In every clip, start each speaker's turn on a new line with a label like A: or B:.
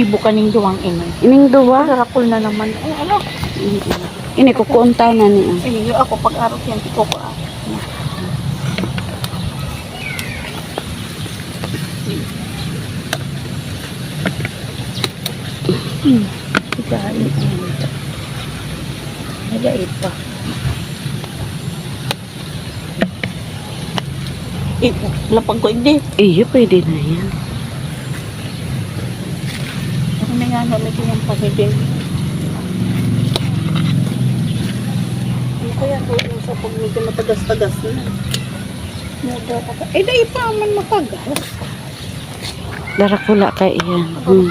A: gibo kaning duwang ini.
B: Ining duwa.
A: Darakol na naman. Ay, ano?
B: Ini kukunta na niya.
A: Ay, ako pag-araw yan, ko ko. Igain. Nagait pa. Lapag ko hindi.
B: Iyo, pwede na yan.
A: Ano na nga, may kanyang pagiging. Ano kaya ko yung sa pag medyo matagas-tagas na. Eh, dahil pa man matagas.
B: Darakula ka iyan.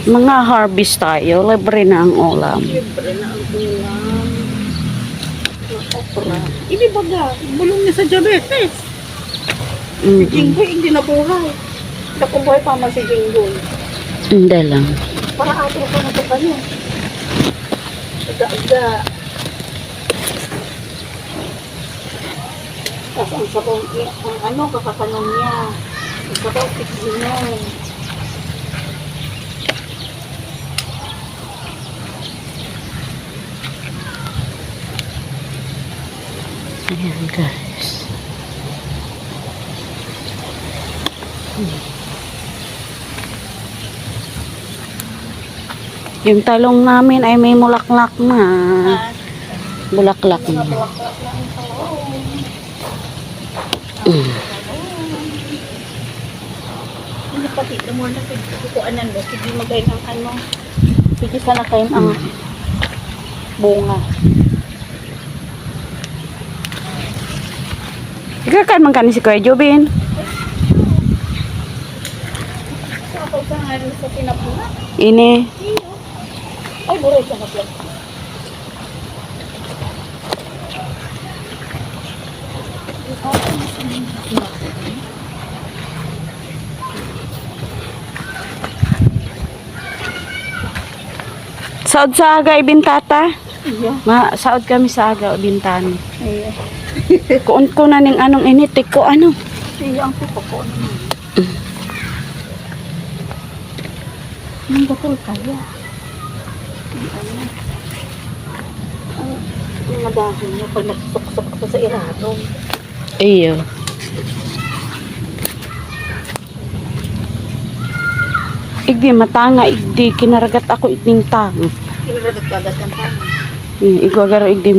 B: Mga harvest tayo, libre na ang ulam.
A: Libre na ang ulam. Okra. Hindi baga, bulong niya sa diabetes. Si Jinggoy, hindi na buhay. Kung buhay pa man si Jinggoy.
B: Hindi lang.
A: Para ato ko na ito kanya. Aga-aga. Tapos ang sabong, ang ano, kakakanon niya. Ang sabong, tikzinon.
B: Ayan guys. Yung talong namin ay may mulaklak na. Bulaklak na.
A: Hindi pati, mo na kukuanan mo. Sige magay ng ano. Sige sana kayo ang bunga.
B: Ikakan man kani si Kuya Jobin.
A: Sa ako sa nga rin sa pinapuna.
B: Ini.
A: Ay, buray ka na po.
B: Saod sa aga ibintata.
A: Iya.
B: Saod kami sa aga ibintan.
A: Iya.
B: Kuon ko na ning anong initik ko ano.
A: Iya, ang pupo ko. Nang bakol kaya. Ang madahon niya pag nagsuksok ako sa iratong.
B: Iyo. Igdi matanga igdi kinaragat ako igding tang.
A: Kinaragat ko agad ang tama.
B: Igwagaro igdi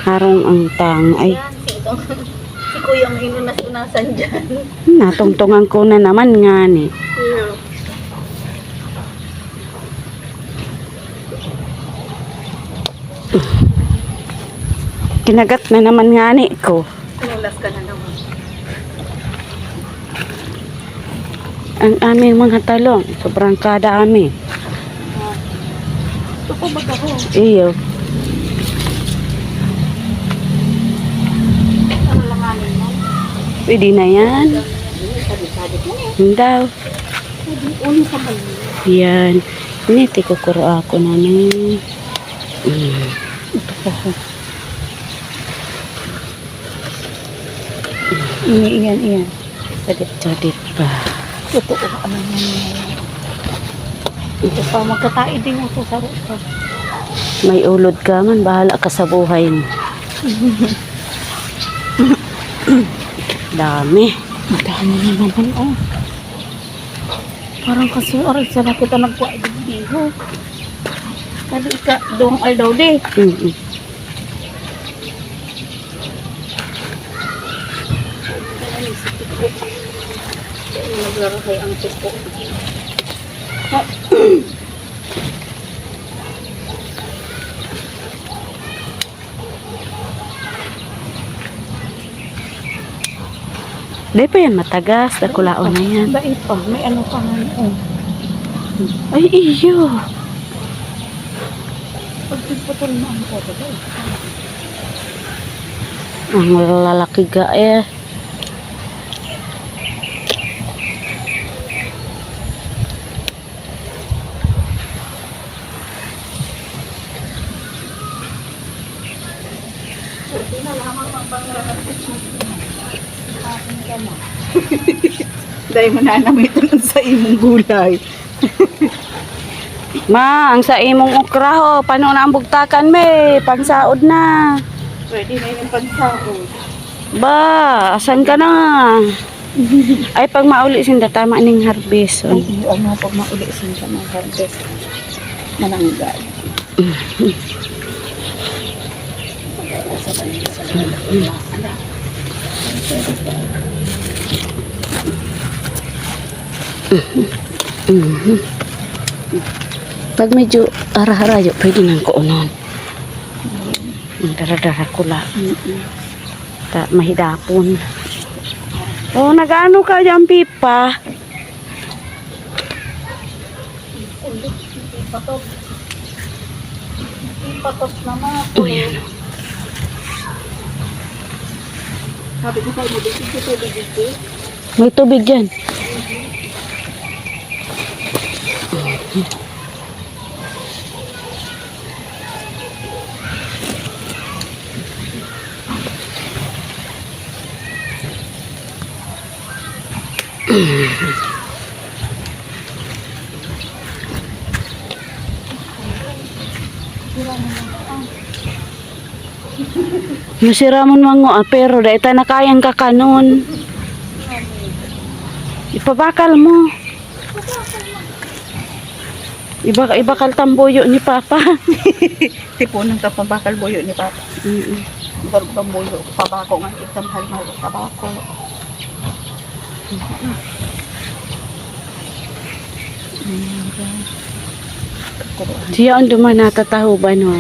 B: harong ang tang ay
A: Yan, si Kuya ang inunas-unasan dyan.
B: natungtungan ko na naman nga ni.
A: Iya.
B: Kinagat na naman nga ni ko.
A: Kinulas ka na naman.
B: Ang aming mga talong, sobrang kadami.
A: Ito po baga ho.
B: Iyo.
A: Ano langanin mo?
B: Pwede na yan.
A: Sabi-sabi mo eh.
B: Hindaw.
A: Uli sa bali.
B: Yan. Initi ko kuro ako na ni.
A: Ito po ho. Iyan.
B: Sadit pa.
A: Totoo ka naman yan. Ito pa, magkataid din ako sa rupa.
B: May ulod ka man, bahala ka sa buhay mo. Dami.
A: Madami na naman, oh. Parang kasuaran sa nakita nagpa-ibiho. Kali ka, doong aldaw de. Naglaro kayo ang tupo.
B: Di pa yan matagas, nakulaon na yan.
A: Bait pa, may ano pa nga.
B: Ay, iyo.
A: Pag pagputol na ang photo ba?
B: Ang lalaki ga eh.
A: Hindi na lamang ang pangalan. Dahil mo na namitan ang sa imong gulay.
B: Ma, ang sa imong okra ho, paano na ang bugtakan me? Pagsaod na.
A: Pwede na yung pansahod.
B: Ba, asan ka na? Ay, pag mauli sinda, tama ning harvest. Oh.
A: Ay, ano pag mauli sa mga harvest. Mananggal.
B: Pag medyo arah-arayo, pwede nang kuunon. Ang dara-dara ko lang. Ta, mahidapon. Oh, nag-ano ka dyan, Pipa?
A: Patos naman ako. Sabi ko kayo, dito dito.
B: May tubig dyan. Masiramon mango pero dahil tayo nakayang kakanon. Ipabakal mo. Ibakal tamboyo ni Papa.
A: Tipunan ka pabakal boyo ni Papa. Baru kang boyo. Pabako nga itang halmal. Pabako.
B: Siya ang duman natatahuban ho.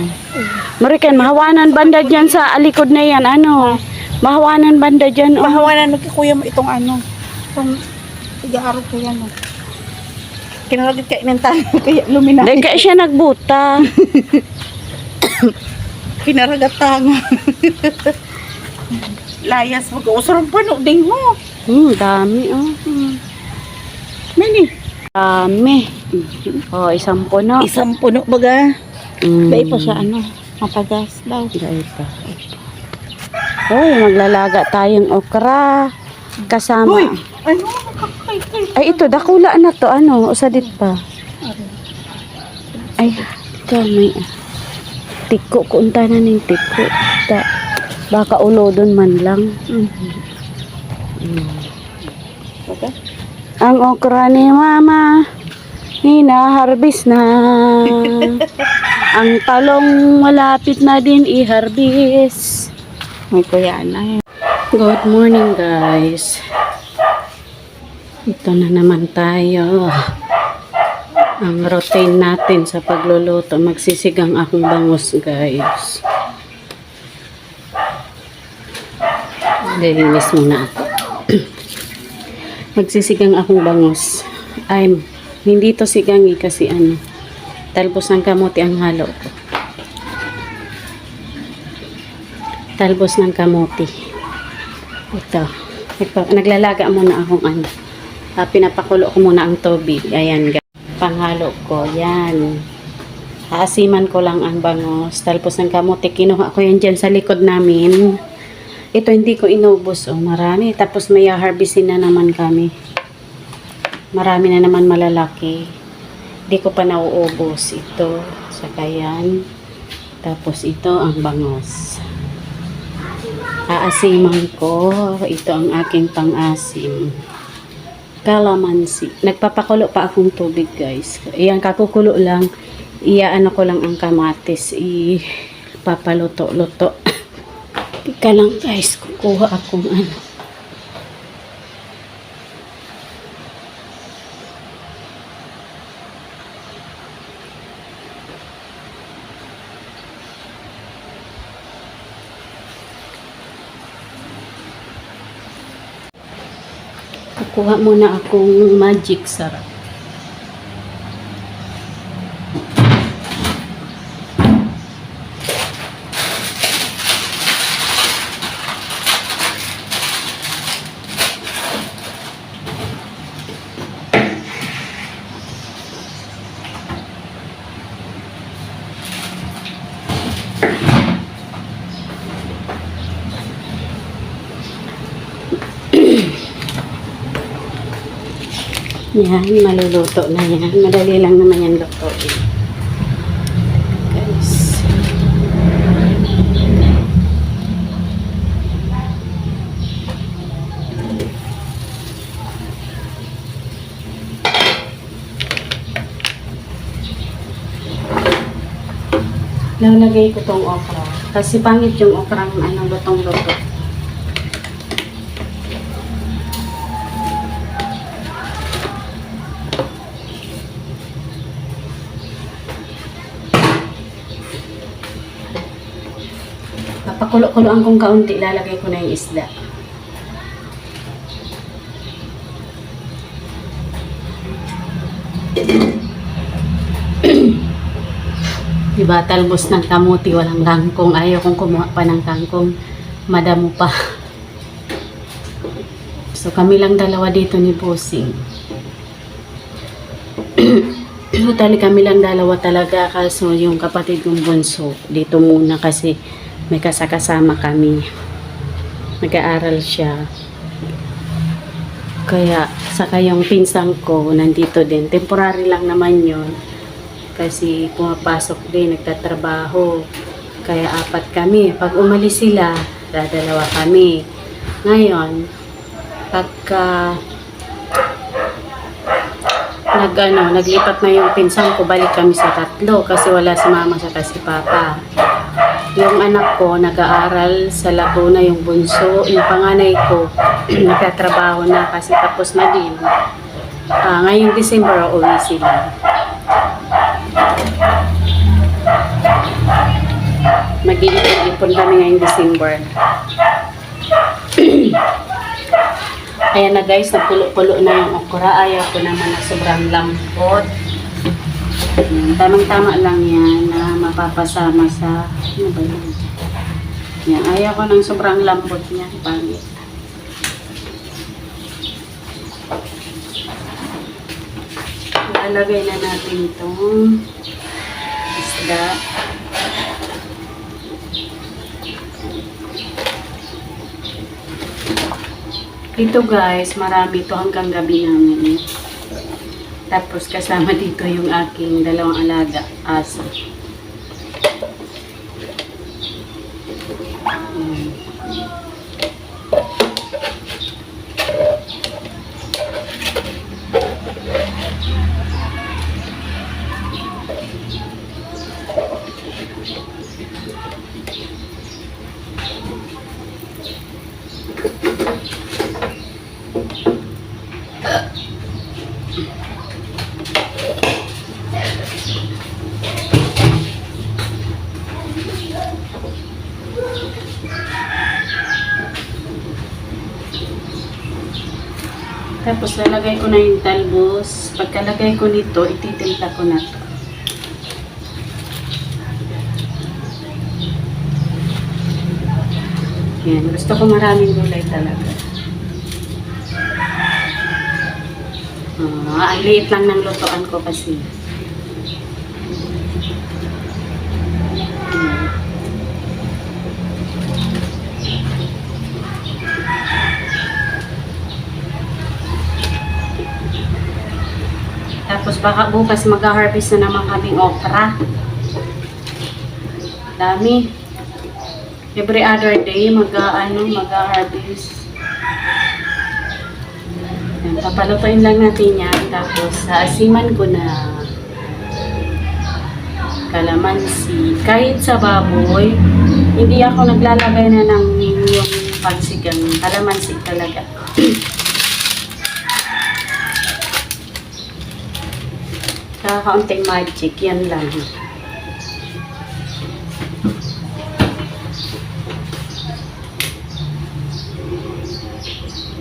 B: Marikan, mahawanan banda dyan sa alikod na yan. Ano? Mahawanan banda dyan. Oh.
A: Mahawanan mo kay kuya mo itong ano. Itong tiga-araw ko yan. Oh. Kinalagit ka inantan. Kaya luminay.
B: Dahil kaya siya nagbuta.
A: Kinaragatang. Layas mo. Usarang pano. Ding mo.
B: Dami oh.
A: Mani.
B: Dami. Oh, isang puno.
A: Isang puno baga. Dahil pa siya ano. Matagas daw.
B: Dahil pa. Hoy, maglalaga tayong okra. Kasama.
A: Uy! Ano?
B: Ay, ito, dakula na to. Ano? Usadit pa. Ay, ito may tiko. Kunta na ng tiko. Baka ulodon man lang.
A: Okay.
B: Ang okra ni Mama, hinaharbis na. Ang talong malapit na din iharbis.
A: May kuya na.
B: Good morning guys. Ito na naman tayo. Ang routine natin sa pagluluto. Magsisigang akong bangus guys. Lilinis muna ako. Magsisigang akong bangus. Ay, hindi to sigangi kasi ano. Talbos ng kamote ang halo ko. Talbos ng kamote. Ito. Naglalaga muna akong ano. Pinapakulo ko muna ang tubig. Ayan guys. Panghalo ko. Yan. Haasiman ko lang ang bangus. Talbos ng kamote. Kinuha ko yan dyan sa likod namin. Ito hindi ko inubos. Oh, marami. Tapos may harvestin na naman kami. Marami na naman malalaki. Hindi ko pa nauubos. Ito. Saka yan. Tapos ito ang bangus. Aasiman ko. Ito ang aking pang-asim. Kalamansi. Nagpapakulo pa akong tubig guys. Ayan, kakukulo lang. Iyaano ko lang ang kamatis. Ipapaluto-luto. Tika lang guys. Kukuha akong ano. Kukuha muna akong magic sarap. Yan, maluluto na yan. Madali lang naman yan lutuin. Guys. Lalagay ko tong okra. Kasi pangit yung okrang lutong-luto. Papakulo-kuloan kong kaunti, lalagay ko na yung isda. Diba, talbos ng kamuti, walang kangkong. Ayaw kong kumuha pa ng kangkong. Madamo pa. So, kami lang dalawa dito ni Bossing. Totally kami lang dalawa talaga. Kaso yung kapatid kong bunso, dito muna kasi may kasakasama kami. Nag-aaral siya. Kaya, saka yung pinsan ko, nandito din. Temporary lang naman yun. Kasi pumapasok din, nagtatrabaho. Kaya 4 kami. Pag umalis sila, dadalawa kami. Ngayon, pagka naglipat na yung pinsan ko, balik kami sa 3 kasi wala si mama sa si papa. Yung anak ko, nag-aaral sa Laguna, yung bunso. Yung panganay ko, nagtatrabaho na kasi tapos na din. Ngayong December, uwi sila. Mag-iipon kami ngayong December. Ayan na guys, nagpulo-pulo na yung okra. Ayaw ko naman na sobrang lambot. Tamang-tama lang yan na mapapasama sa ano ba yun? Yan, ayaw ko ng sobrang lambot niya. Pangit. Lalagay na natin itong isda. Ito guys, marami ito hanggang gabi namin. Tapos kasama dito yung aking 2 alaga, aso. Tapos lalagay ko na yung talbos. Pagkalagay ko nito, ititimpla ko na to. Yan, gusto ko maraming gulay talaga. Ang liit lang ng lutoan ko kasi. Tapos baka bukas mag-harvest na naman kaming okra. Dami. Every other day mag-harvest. Papalutuin lang natin yan. Tapos asiman ko na kalamansi. Kahit sa baboy, hindi ako naglalagay na ng yung pagsigang. Kalamansi talaga. Kaunting magic, yan lang.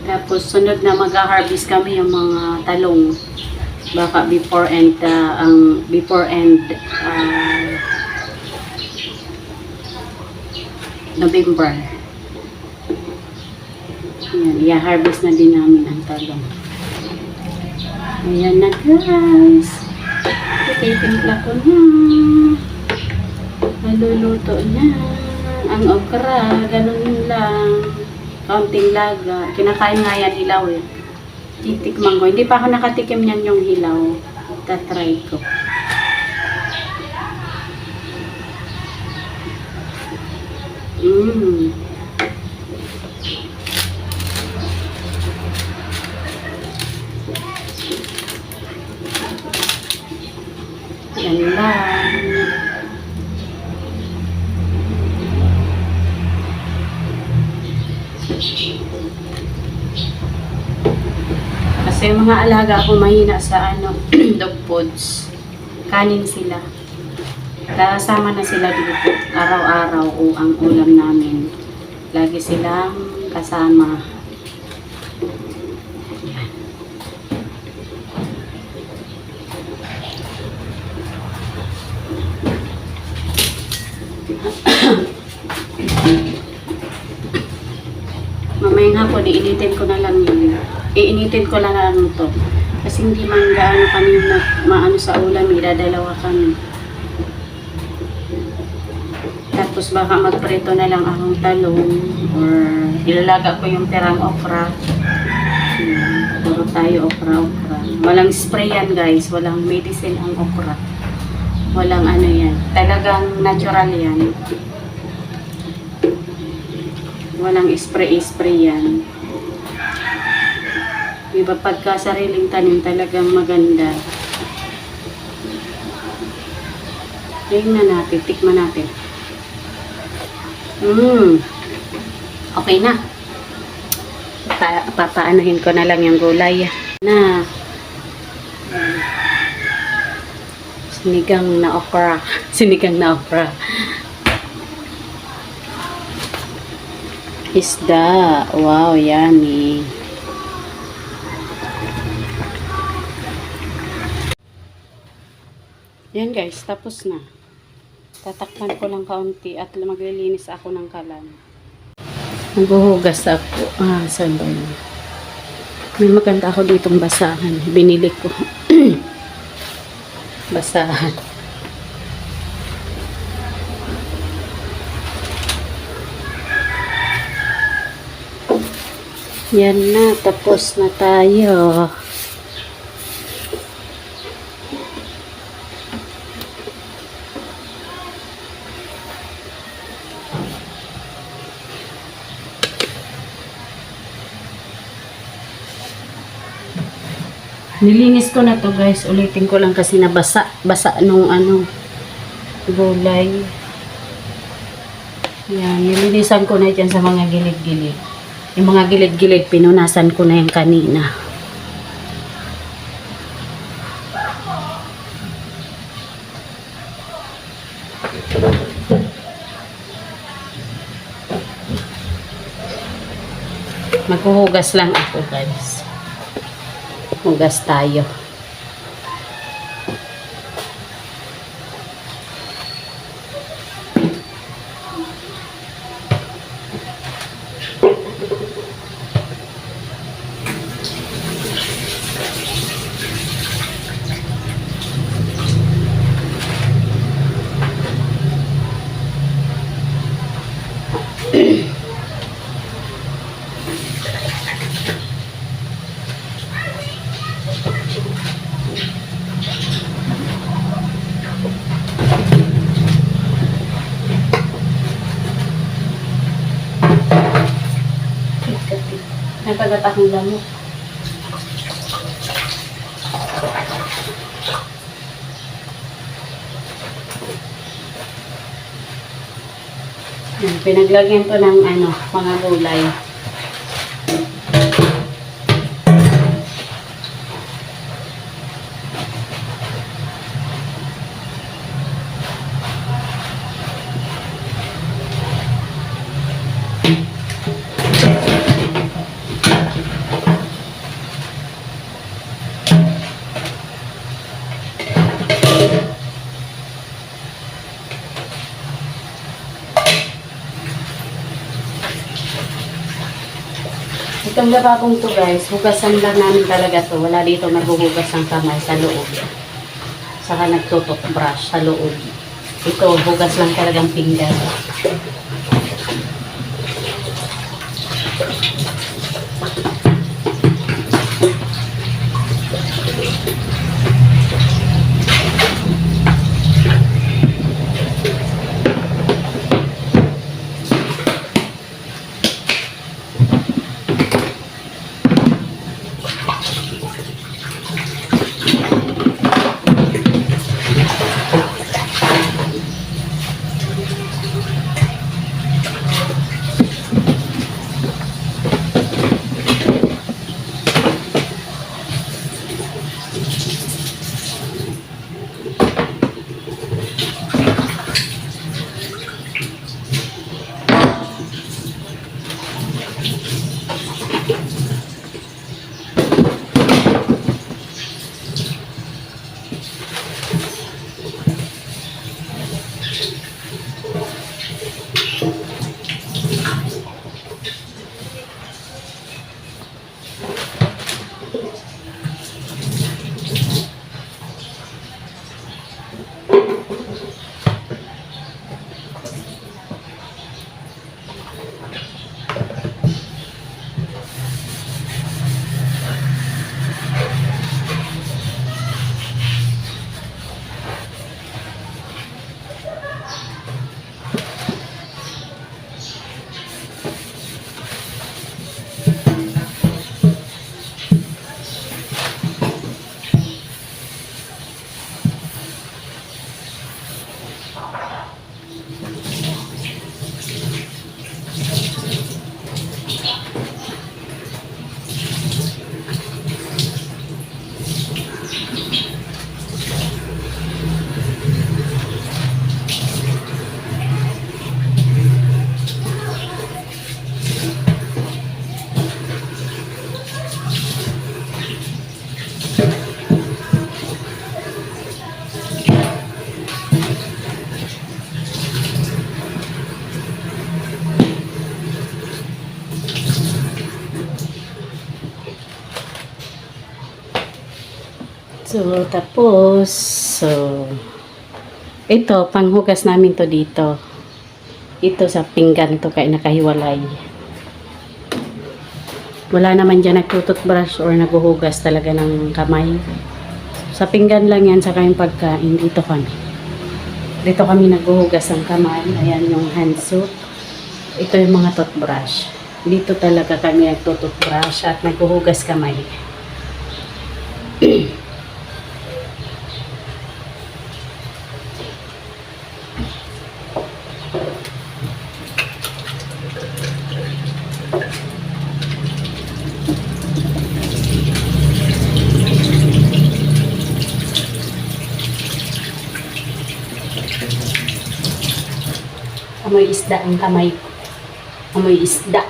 B: Tapos sunod na mag-harvest kami yung mga talong. Baka before end November. Yan, i-harvest na din namin ang talong. Ayan na guys. Ititimpla ko na. Maluluto na. Ang okra, ganun lang. Kaunting laga. Kinakain nga yan ilaw eh. Titikman ko. Hindi pa ako nakatikim niyan yung hilaw. Tatry ko. Mmm. Yan lang. Kasi yung mga alaga ako mahina sa dog foods. Kanin sila. Kasama na sila dito. Araw-araw o ang ulam namin. Lagi silang kasama. Yan. Mamayang hapon, iinitin ko na lang yun. Iinitin ko lang to. Kasi hindi man gaano kami maano sa ulam, dalawa kami. Tapos baka magprito na lang akong talong or ilalaga ko yung tirang okra. Puro tayo okra. Walang spray yan guys, walang medicine ang okra. Walang ano yan, talagang natural yan. Walang spray yan. Iba pagka sariling tanim talagang maganda. Tingnan natin, tikman natin. Okay na. Papaanohin ko na lang yung gulay. Na. Sinigang na okra. Sinigang na okra. Isda. Wow, yummy. Yan guys, tapos na. Tatakpan ko lang kaunti at maglilinis ako ng kalan. Naghuhugas ako. Saan ba yun? May maganda ako ditong basahan. Binili ko. Basahan. Yan na, tapos na tayo. Nilinis ko na to guys. Ulitin ko lang kasi nabasa. Basa nung gulay. Yan. Nilinisan ko na dyan sa mga gilid-gilid. Yung mga gilid-gilid, pinunasan ko na yung kanina. Maghuhugas lang ako guys. Hugas tayo. Nagkagat akong lamok. Pinaglagyan ko ng mga gulay. Itong lababong to guys, hugasan lang namin talaga to. Wala dito naghuhugas ng kamay sa loob. Saka nagtutokbrush sa loob. Ito, hugas lang talagang pinggan. So, tapos, ito, panghugas namin to dito. Ito sa pinggan to, kaya nakahiwalay. Wala naman dyan nagtututbrush or naghuhugas talaga ng kamay. Sa pinggan lang yan, saka yung pagkain, dito kami. Dito kami naghuhugas ng kamay. Ayan yung hand soap. Ito yung mga toothbrush. Dito talaga kami nagtututbrush at naghuhugas kamay. Amoy isda ang kamay ko. Amoy isda.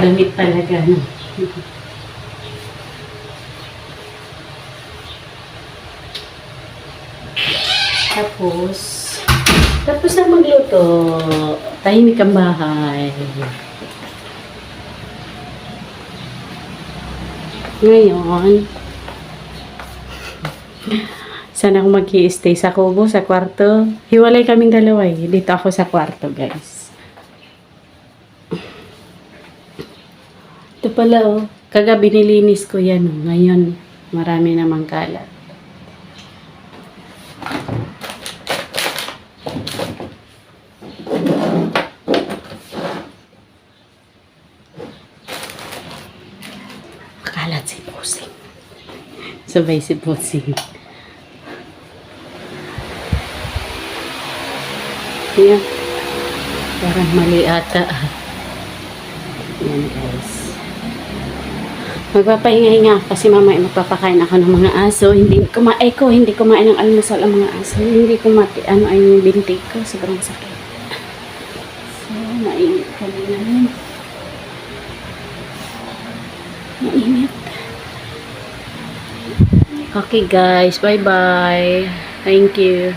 B: Lamit talaga, no? Tapos na magluto. Tahimik ang bahay. Ngayon, sana ako mag-i-stay sa kubo, sa kwarto. Hiwalay kaming dalawa eh. Dito ako sa kwarto, guys. Ito pala oh. Kagabi nilinis ko yan oh. Ngayon, marami namang kalat. Kalat si Pusing. Sabay si Pusing. Yan. Parang mali ata. Yan guys. Magpapahinga-hinga kasi mamaya magpapakain ako ng mga aso. Hindi kumain ng almusal ang mga aso. Hindi kumati. Ano ay yung binti ko. Sobrang sakit. So, mainit kami naman. Mainit. Okay guys. Bye-bye. Thank you.